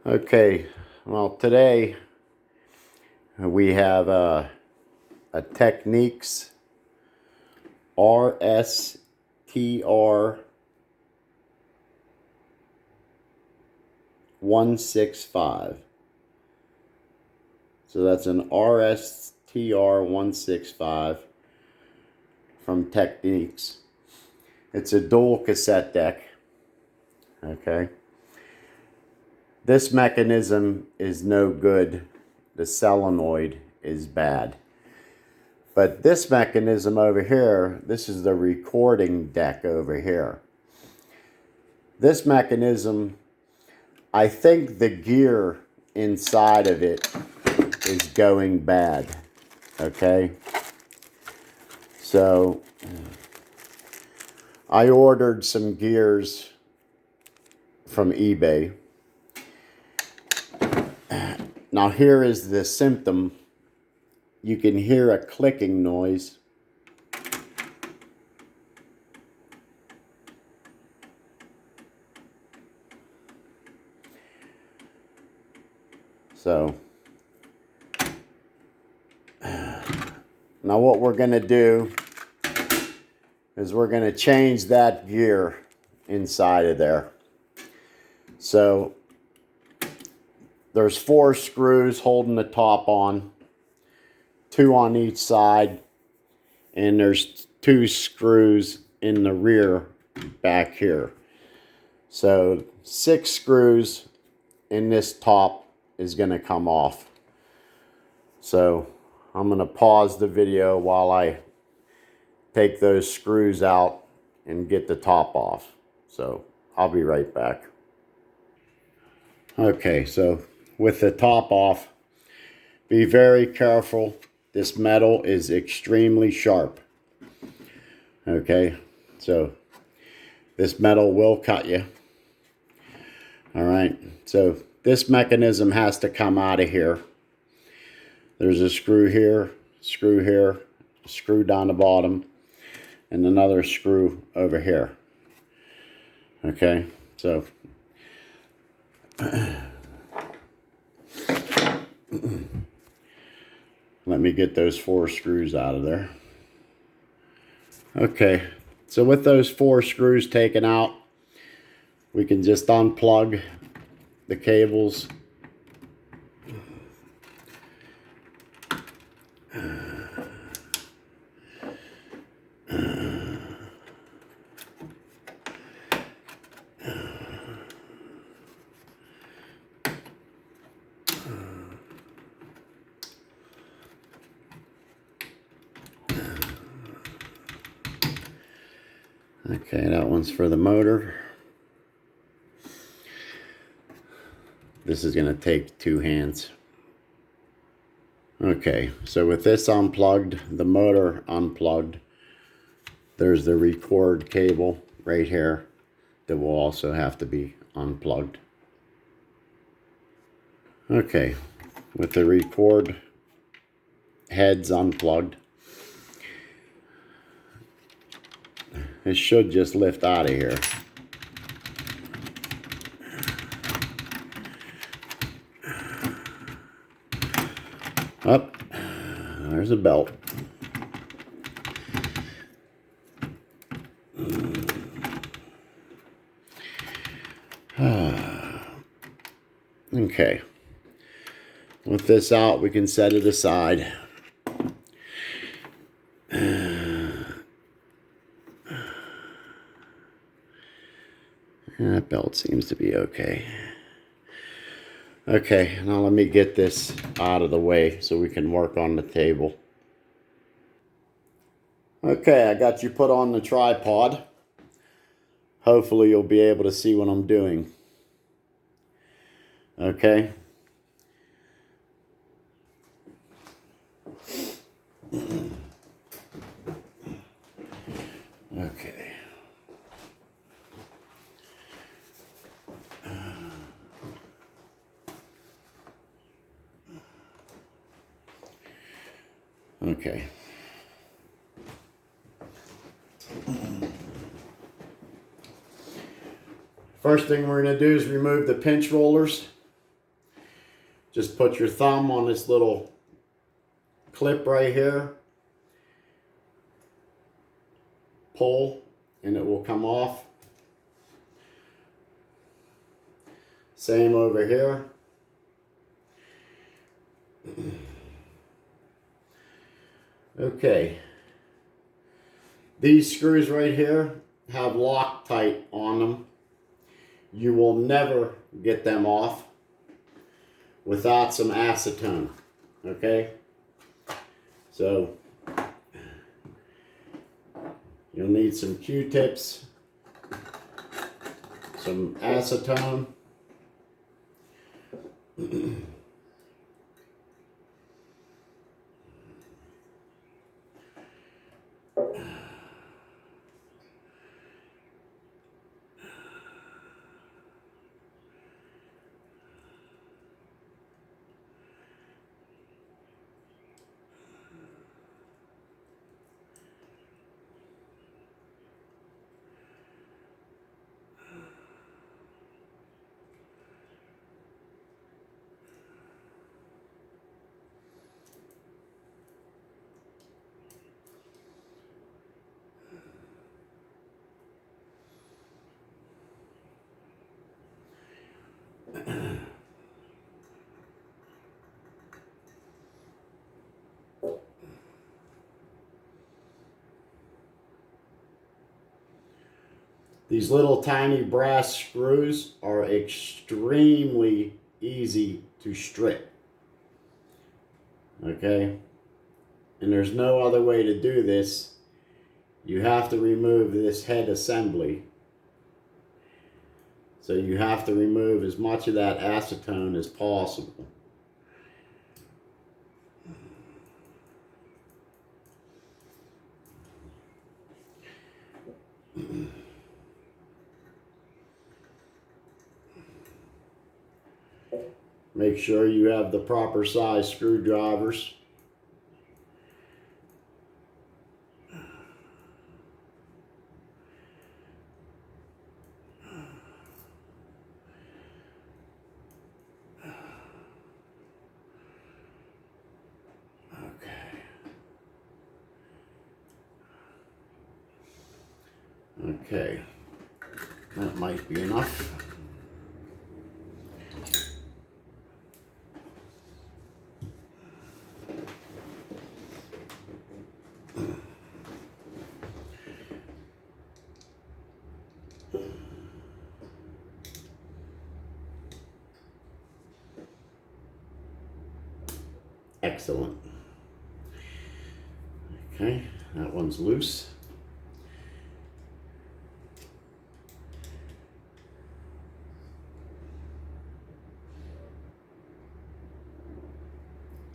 Okay, well today we have a Technics RS-TR165. So that's an RS-TR165 from Technics. It's a dual cassette deck. Okay. This mechanism is no good. The solenoid is bad. But this mechanism over here, this is the recording deck over here. This mechanism, I think the gear inside of it is going bad. Okay? So, I ordered some gears from eBay. Now here is the symptom. You can hear a clicking noise. So, now what we're going to do is we're going to change that gear inside of there. So, there's 4 screws holding the top on, 2 on each side, and there's 2 screws in the rear back here. So 6 screws in this top is going to come off. So I'm going to pause the video while I take those screws out and get the top off. So I'll be right back. Okay, so with the top off, be very careful. This metal is extremely sharp. Okay, so this metal will cut you. All right, so this mechanism has to come out of here. There's a screw here, a screw down the bottom, and another screw over here. Okay, so let me get those 4 screws out of there. Okay, so with those 4 screws taken out, we can just unplug the cables. Okay, that one's for the motor. This is going to take 2 hands. Okay, so with this unplugged, the motor unplugged, there's the record cable right here that will also have to be unplugged. Okay, with the record heads unplugged, it should just lift out of here. Up, there's a belt. Okay, with this out, we can set it aside. That belt seems to be okay. Okay, now let me get this out of the way so we can work on the table. Okay, I got you put on the tripod. Hopefully you'll be able to see what I'm doing. Okay. Okay. Okay. First thing we're going to do is remove the pinch rollers. just put your thumb on this little clip right here, pull, and it will come off. Same over here. Okay. These screws right here have Loctite on them. You will never get them off without some acetone. Okay? So you'll need some Q-tips, some acetone. These little tiny brass screws are extremely easy to strip. Okay? And there's no other way to do this. You have to remove this head assembly. So you have to remove as much of that acetone as possible. Make sure you have the proper size screwdrivers. Okay, that might be enough. Excellent. Okay, that one's loose.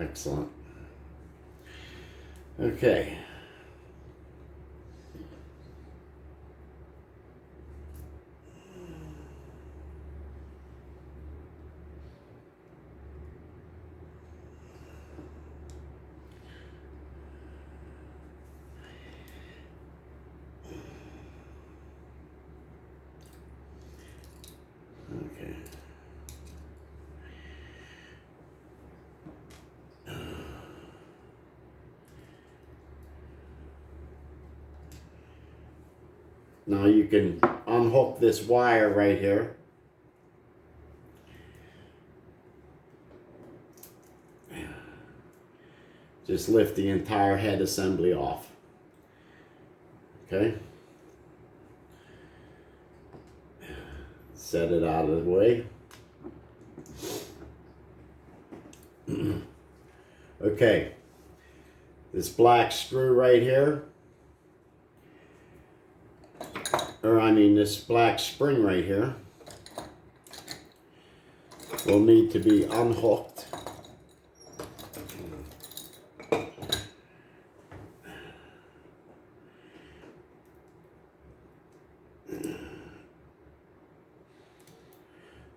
Excellent. Okay. Okay. Now you can unhook this wire right here. Just lift the entire head assembly off. Okay. Set it out of the way. Okay. This black screw right here, or I mean this black spring right here, will need to be unhooked.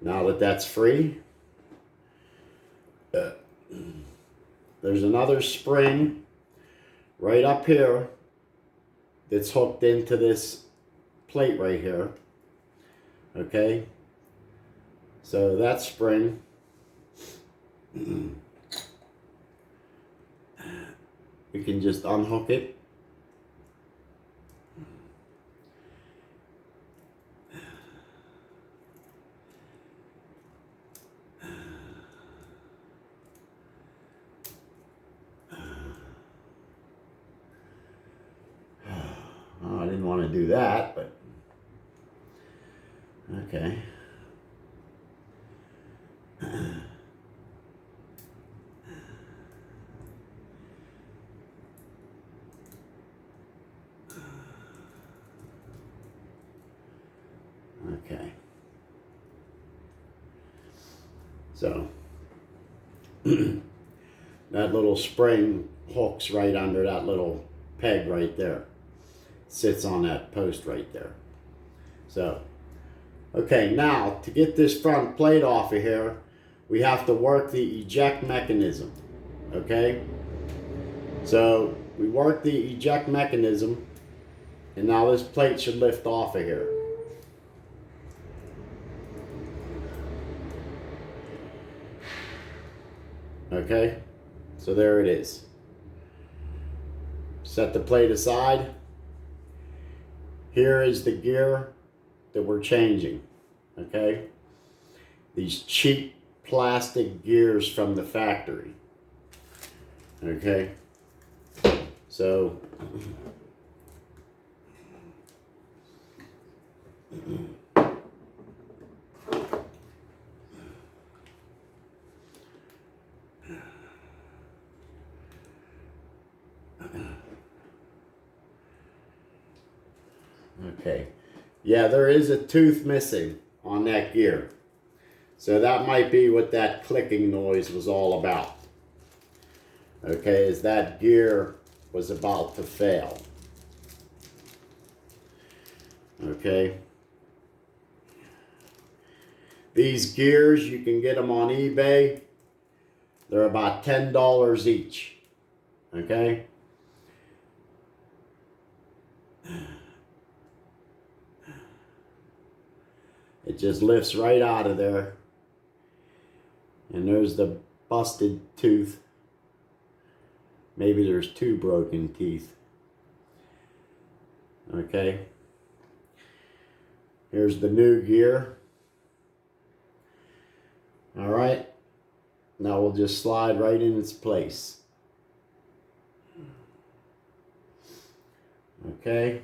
Now that that's free, there's another spring right up here that's hooked into this plate right here. Okay, so that spring We can just unhook it. Oh, I didn't want to do that, but okay. Okay. So that little spring hooks right under that little peg right there. Sits on that post right there. So, okay, now to get this front plate off of here, we have to work the eject mechanism. Okay? So we work the eject mechanism, and now this plate should lift off of here. Okay, so there it is. Set the plate aside. Here is the gear that we're changing. Okay, these cheap plastic gears from the factory. Okay, so okay, yeah, there is a tooth missing on that gear. So that might be what that clicking noise was all about. Okay, as that gear was about to fail. Okay. These gears, you can get them on eBay. They're about $10 each. Okay. It just lifts right out of there. And there's the busted tooth. Maybe there's 2 broken teeth. Okay. Here's the new gear. All right. Now we'll just slide right in its place. Okay.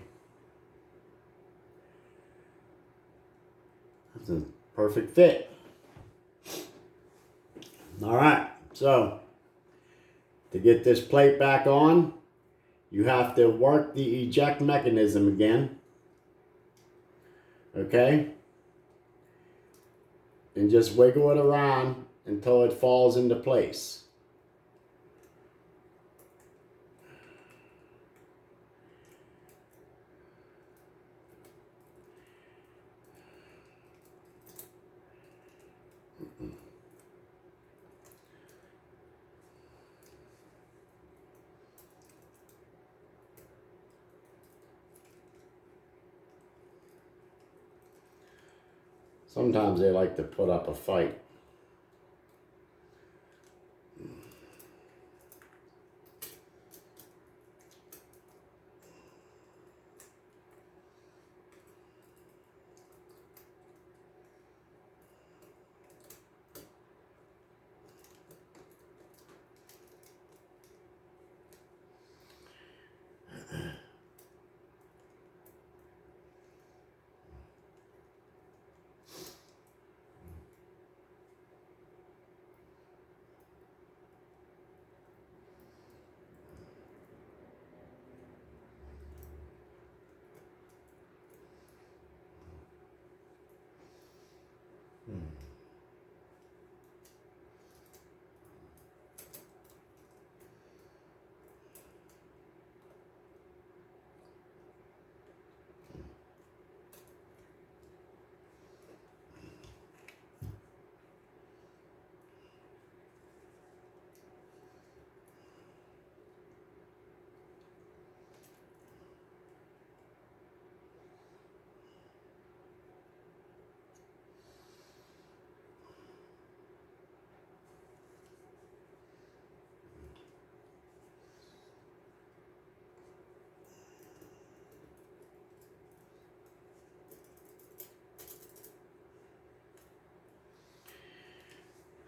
That's a perfect fit. All right. So to get this plate back on, you have to work the eject mechanism again. Okay? And just wiggle it around until it falls into place. Sometimes they like to put up a fight.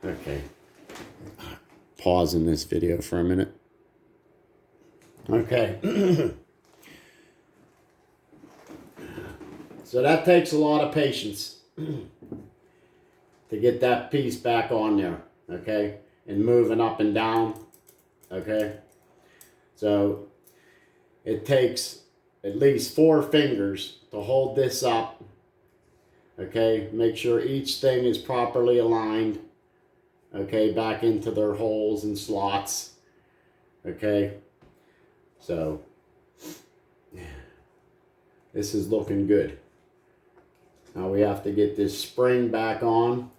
Okay. Pausing this video for a minute. Okay. So that takes a lot of patience to get that piece back on there, okay? And moving up and down, okay? So it takes at least 4 fingers to hold this up, okay? Make sure each thing is properly aligned, okay? Back into their holes and slots, okay? So this is looking good. Now we have to get this spring back on.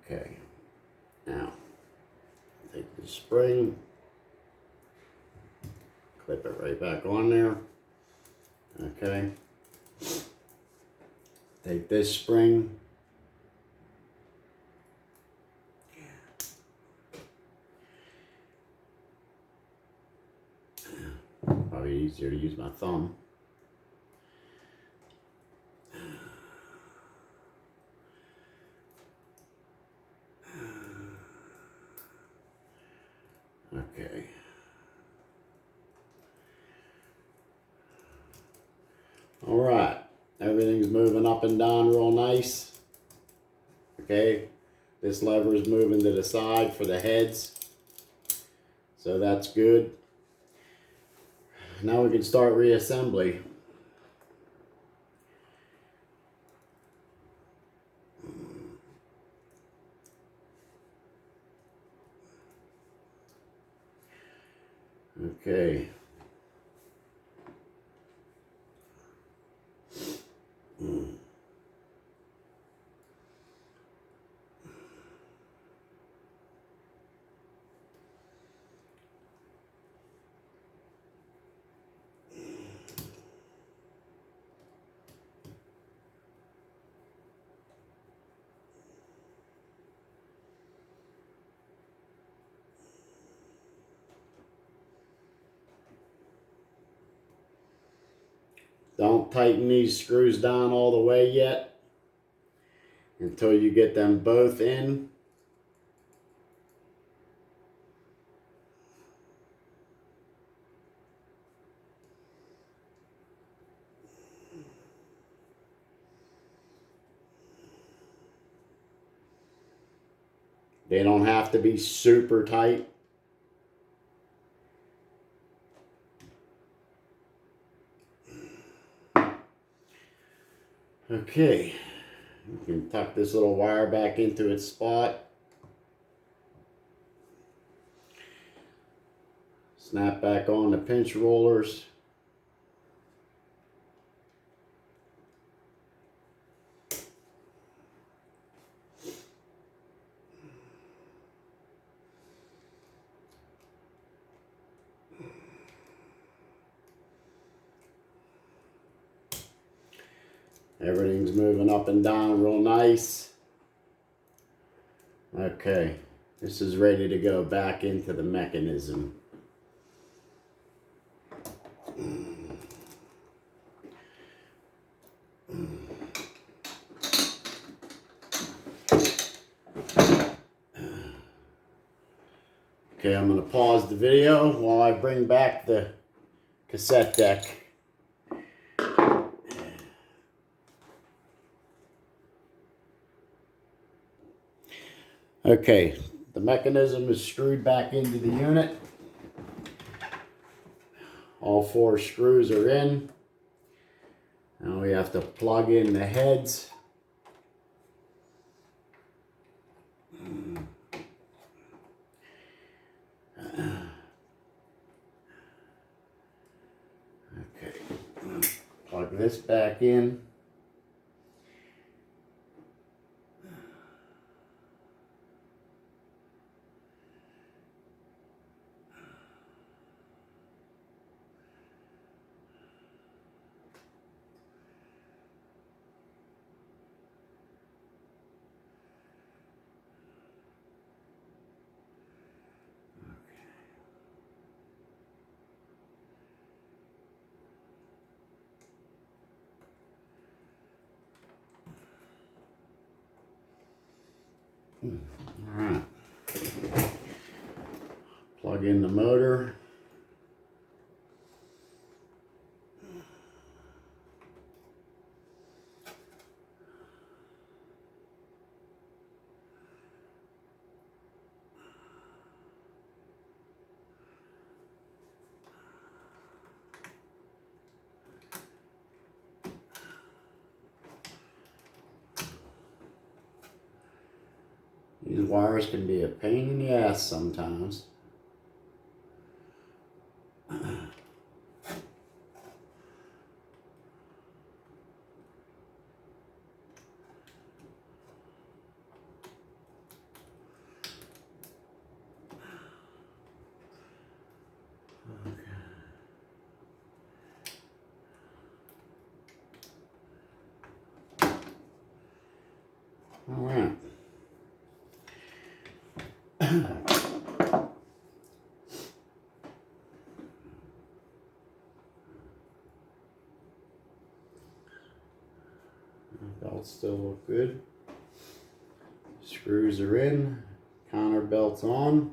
Okay. Now, take the spring, clip it right back on there. Okay. Take this spring. Probably easier to use my thumb. Okay. All right. Everything's moving up and down real nice. Okay. This lever is moving to the side for the heads. So that's good. Now we can start reassembly. Okay. Don't tighten these screws down all the way yet until you get them both in. They don't have to be super tight. Okay, you can tuck this little wire back into its spot. Snap back on the pinch rollers. Everything's moving up and down real nice. Okay, this is ready to go back into the mechanism. Okay, I'm going to pause the video while I bring back the cassette deck. Okay, the mechanism is screwed back into the unit. All 4 screws are in. Now we have to plug in the heads. Okay, plug this back in. Alright. Plug in the motor. These wires can be a pain in the ass sometimes. All right. Belts still look good. Screws are in. Counter belts on.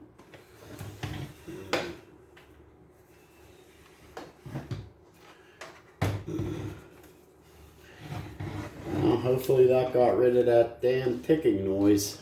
Now, hopefully that got rid of that damn ticking noise.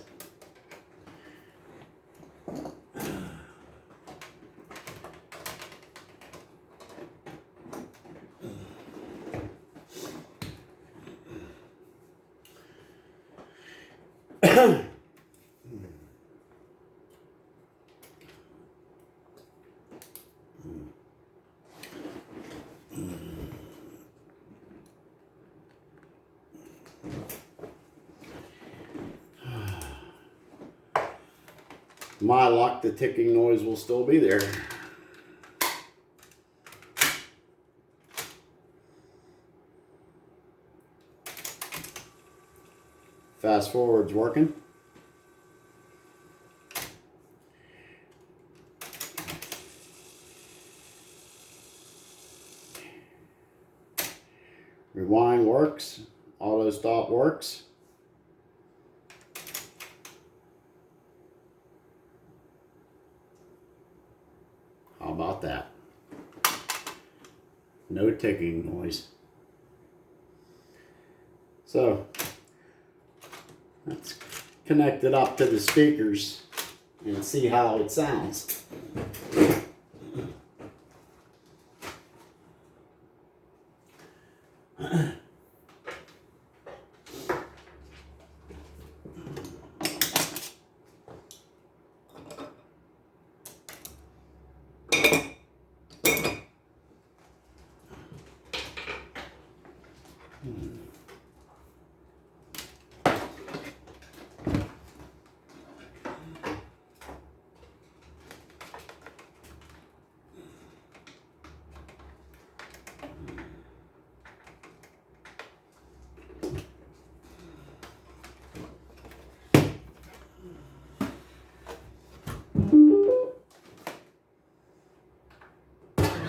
My luck, the ticking noise will still be there. Fast forward's working. Rewind works. Auto stop works. How about that? No ticking noise. So let's connect it up to the speakers and see how it sounds.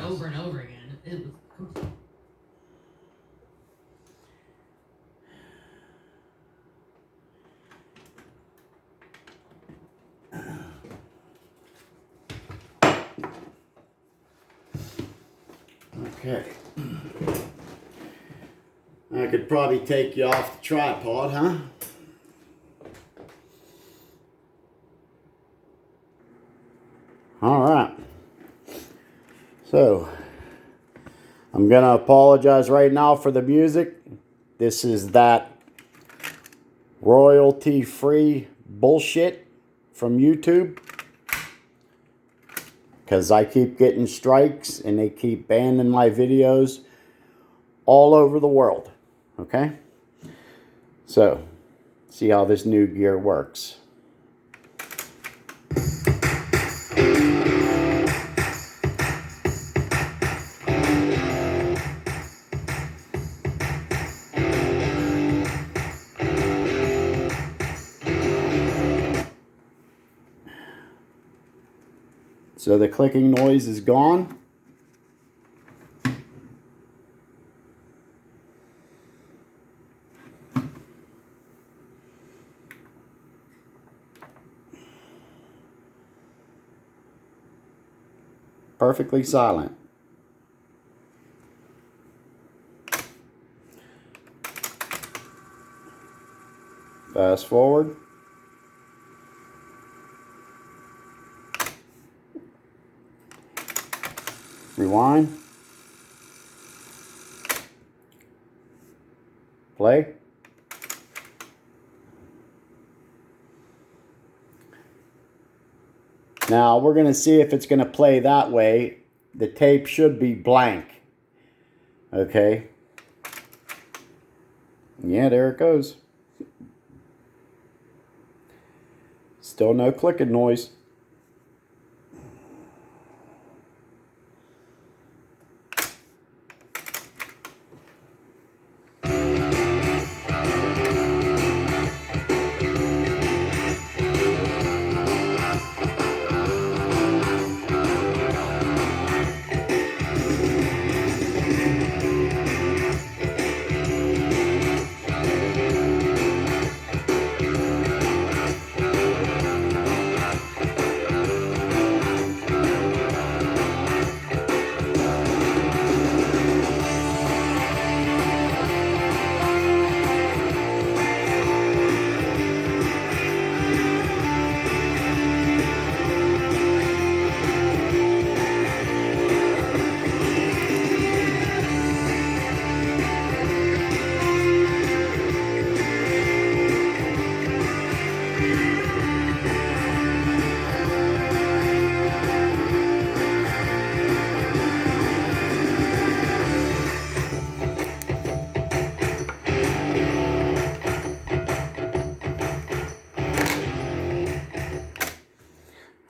Over and over again. It was complete. Okay. I could probably take you off the tripod, huh? All right. So, I'm going to apologize right now for the music. This is that royalty-free bullshit from YouTube. Because I keep getting strikes and they keep banning my videos all over the world. Okay? So, see how this new gear works. So the clicking noise is gone. perfectly silent. Fast forward. Rewind. Play. Now we're going to see if it's going to play that way. The tape should be blank. Okay. Yeah, there it goes. Still no clicking noise.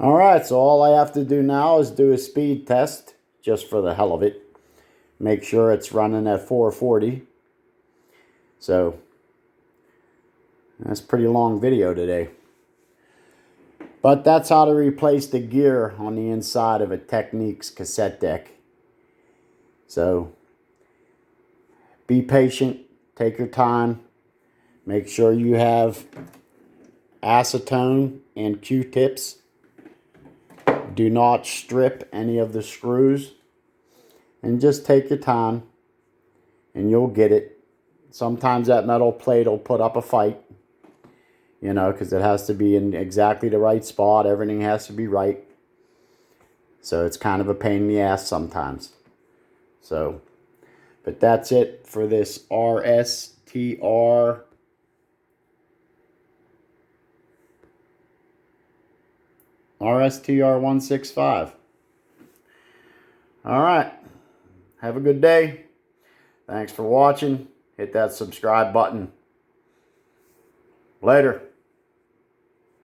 Alright, so all I have to do now is do a speed test, just for the hell of it. Make sure it's running at 440. So, that's a pretty long video today. But that's how to replace the gear on the inside of a Technics cassette deck. So, be patient, take your time, make sure you have acetone and Q-tips. Do not strip any of the screws, and just take your time and you'll get it. Sometimes that metal plate will put up a fight, you know, because it has to be in exactly the right spot. Everything has to be right. So it's kind of a pain in the ass sometimes. So, but that's it for this RS-TR165. All right. Have a good day. Thanks for watching. Hit that subscribe button. Later.